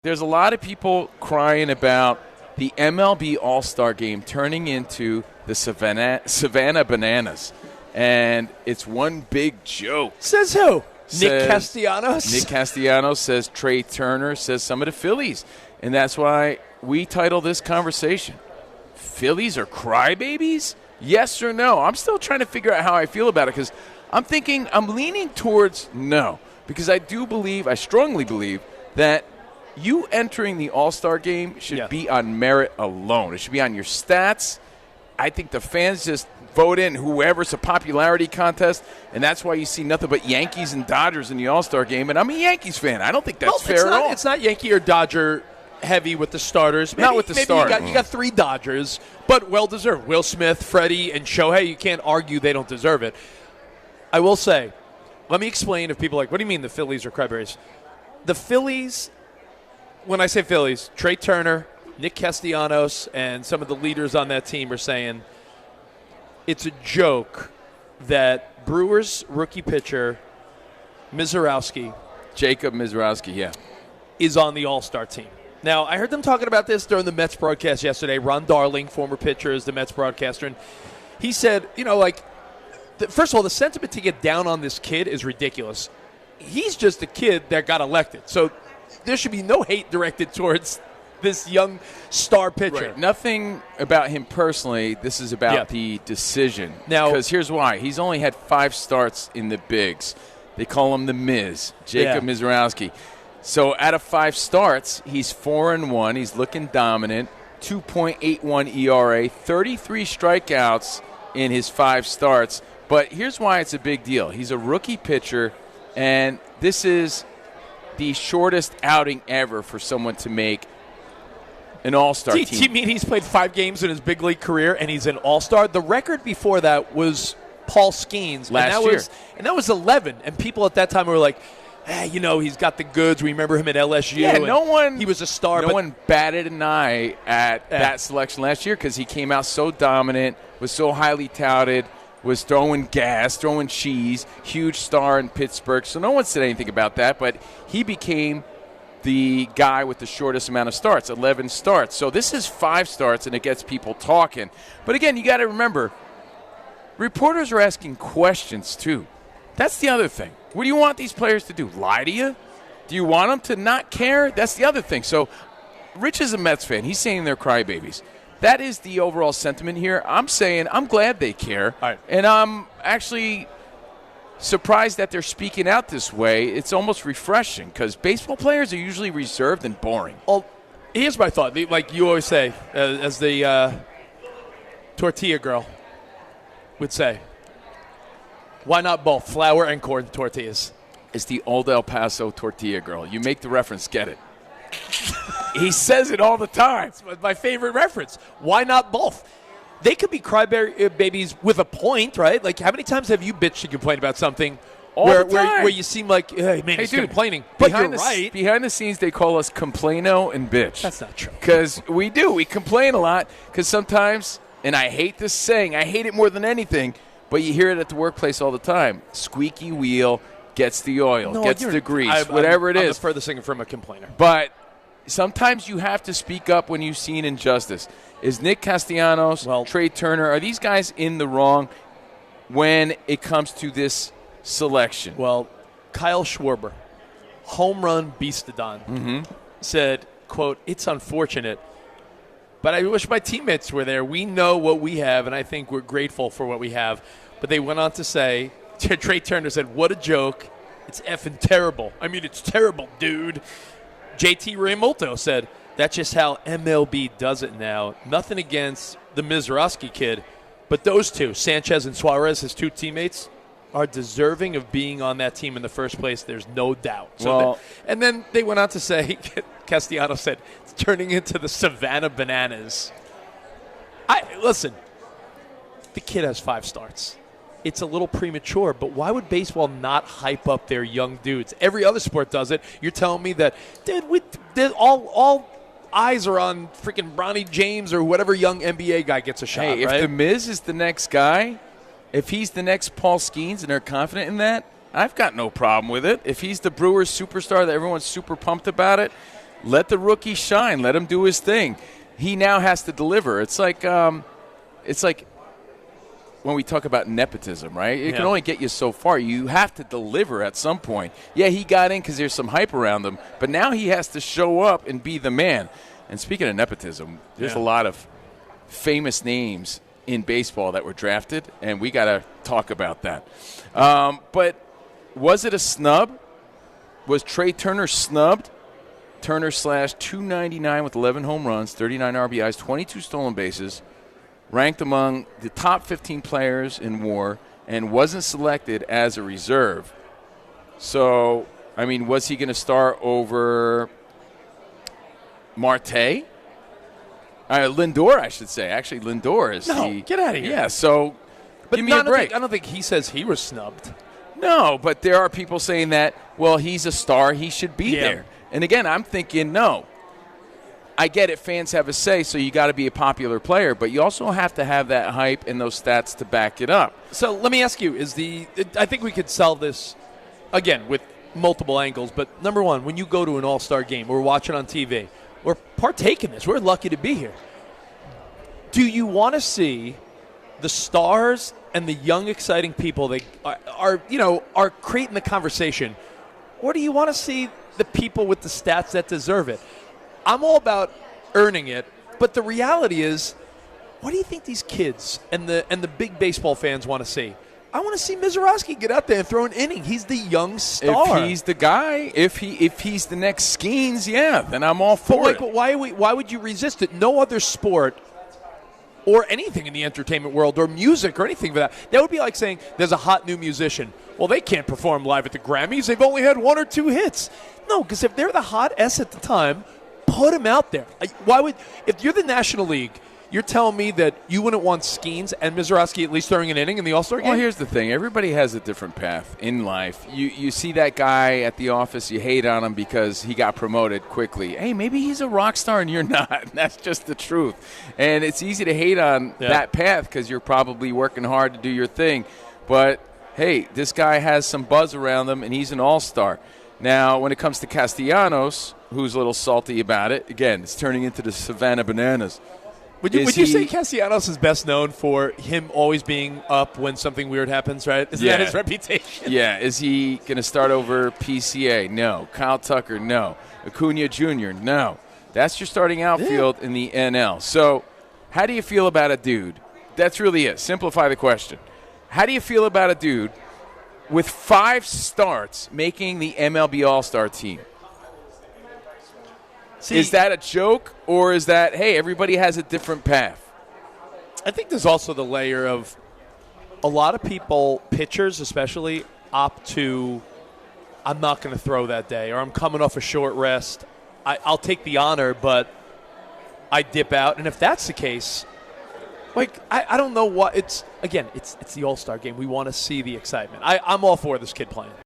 There's a lot of people crying about the MLB All-Star Game turning into the Savannah Bananas. And it's one big joke. Says who? Nick Castellanos? Nick Castellanos says Trey Turner, says some of the Phillies. And that's why we title this conversation, Phillies are crybabies? Yes or no? I'm still trying to figure out how I feel about it because I'm leaning towards no. Because I strongly believe that you entering the All-Star Game should be on merit alone. It should be on your stats. I think the fans just vote in whoever's a popularity contest, and that's why you see nothing but Yankees and Dodgers in the All-Star Game, and I'm a Yankees fan. I don't think that's fair at all. It's not Yankee or Dodger heavy with the starters. Not with the starters. You got three Dodgers, but well-deserved. Will Smith, Freddie, and Shohei, you can't argue they don't deserve it. I will say, let me explain if people are like, what do you mean the Phillies are crybabies? The Phillies, when I say Phillies, Trey Turner, Nick Castellanos, and some of the leaders on that team are saying it's a joke that Brewers rookie pitcher Misarowski, Jacob Misarowski, is on the All-Star team. Now, I heard them talking about this during the Mets broadcast yesterday. Ron Darling, former pitcher, is the Mets broadcaster, and he said, first of all, the sentiment to get down on this kid is ridiculous. He's just a kid that got elected, so there should be no hate directed towards this young star pitcher. Right. Nothing about him personally. This is about the decision. Now, because here's why. He's only had 5 starts in the bigs. They call him the Miz, Jacob Misarowski. So out of 5 starts, he's 4-1. He's looking dominant. 2.81 ERA, 33 strikeouts in his 5 starts. But here's why it's a big deal. He's a rookie pitcher, and this is the shortest outing ever for someone to make an All-Star team. Do you mean he's played 5 games in his big league career and he's an All-Star? The record before that was Paul Skeens. Last year. And that was 11. And people at that time were like, he's got the goods. We remember him at LSU. Yeah, he was a star. No one batted an eye at that selection last year because he came out so dominant, was so highly touted, was throwing gas, throwing cheese, huge star in Pittsburgh. So no one said anything about that, but he became the guy with the shortest amount of starts, 11 starts. So this is 5 starts, and it gets people talking. But again, you got to remember, reporters are asking questions too. That's the other thing. What do you want these players to do? Lie to you? Do you want them to not care? That's the other thing. So Rich is a Mets fan. He's saying they're crybabies. That is the overall sentiment here. I'm saying I'm glad they care. All right. And I'm actually surprised that they're speaking out this way. It's almost refreshing because baseball players are usually reserved and boring. Well, here's my thought. Like you always say, as the tortilla girl would say, why not both flour and corn tortillas? It's the old El Paso tortilla girl. You make the reference, get it. He says it all the time. It's my favorite reference. Why not both? They could be crybabies with a point, right? Like, how many times have you bitched and complained about something where you seem like, hey, man, he's complaining? But you're right. Behind the scenes, they call us complaino and bitch. That's not true. Because we do. We complain a lot because sometimes, and I hate this saying, I hate it more than anything, but you hear it at the workplace all the time. Squeaky wheel gets the oil, gets the grease, whatever it is. I'm the furthest thing from a complainer. But sometimes you have to speak up when you see an injustice. Is Nick Castellanos, Trey Turner, are these guys in the wrong when it comes to this selection? Well, Kyle Schwarber, home run beastodon, said, quote, it's unfortunate, but I wish my teammates were there. We know what we have, and I think we're grateful for what we have. But they went on to say, Trey Turner said, what a joke. It's effing terrible. I mean, it's terrible, dude. JT Realmuto said, that's just how MLB does it now. Nothing against the Misiorowski kid, but those two, Sanchez and Suarez, his 2 teammates, are deserving of being on that team in the first place. There's no doubt. And then they went on to say, Castellanos said, it's turning into the Savannah Bananas. Listen, the kid has 5 starts. It's a little premature, but why would baseball not hype up their young dudes? Every other sport does it. You're telling me that, dude, all eyes are on freaking Bronny James or whatever young NBA guy gets a shot, right? If the Miz is the next guy, if he's the next Paul Skeens and they're confident in that, I've got no problem with it. If he's the Brewers superstar that everyone's super pumped about it, Let the rookie shine. Let him do his thing. He now has to deliver. It's like when we talk about nepotism, right? It can only get you so far. You have to deliver at some point. Yeah, he got in because there's some hype around him, but now he has to show up and be the man. And speaking of nepotism, there's a lot of famous names in baseball that were drafted, and we got to talk about that. But was it a snub? Was Trey Turner snubbed? Turner slashed .299 with 11 home runs, 39 RBIs, 22 stolen bases, ranked among the top 15 players in WAR, and wasn't selected as a reserve. So, I mean, was he going to start over Marte? Lindor, I should say. Actually, Lindor is get out of here. Yeah, so give me a break. I don't think he says he was snubbed. No, but there are people saying that, well, he's a star, he should be there. And again, I'm thinking, no. I get it, fans have a say, so you got to be a popular player, but you also have to have that hype and those stats to back it up. So let me ask you, I think we could sell this, again, with multiple angles, but number one, when you go to an All-Star game or watch it on TV, or partake in this, we're lucky to be here. Do you want to see the stars and the young, exciting people that are creating the conversation, or do you want to see the people with the stats that deserve it? I'm all about earning it, but the reality is, what do you think these kids and the big baseball fans want to see? I want to see Misarowski get out there and throw an inning. He's the young star. If he's the guy, if he's the next Skeens, then I'm all for it. But why would you resist it? No other sport or anything in the entertainment world or music or anything for that. That would be like saying there's a hot new musician. Well, they can't perform live at the Grammys. They've only had 1 or 2 hits. No, because if they're the hot S at the time, put them out there. If you're the National League, you're telling me that you wouldn't want Skeens and Misiorowski at least throwing an inning in the All-Star game? Well, here's the thing. Everybody has a different path in life. You see that guy at the office, you hate on him because he got promoted quickly. Hey, maybe he's a rock star and you're not. That's just the truth. And it's easy to hate on that path because you're probably working hard to do your thing. But, hey, this guy has some buzz around him and he's an all-star. Now, when it comes to Castellanos, who's a little salty about it, again, it's turning into the Savannah Bananas. Would you say Castellanos is best known for him always being up when something weird happens, right? Isn't that his reputation? Yeah. Is he going to start over PCA? No. Kyle Tucker? No. Acuna Jr.? No. That's your starting outfield in the NL. So how do you feel about a dude? That's really it. Simplify the question. How do you feel about a dude with 5 starts making the MLB All-Star team? See, is that a joke, or is that, hey, everybody has a different path? I think there's also the layer of a lot of people, pitchers especially, opt to, I'm not going to throw that day, or I'm coming off a short rest. I'll take the honor, but I dip out. And if that's the case, I don't know what it's. Again, it's the All-Star game. We want to see the excitement. I'm all for this kid playing.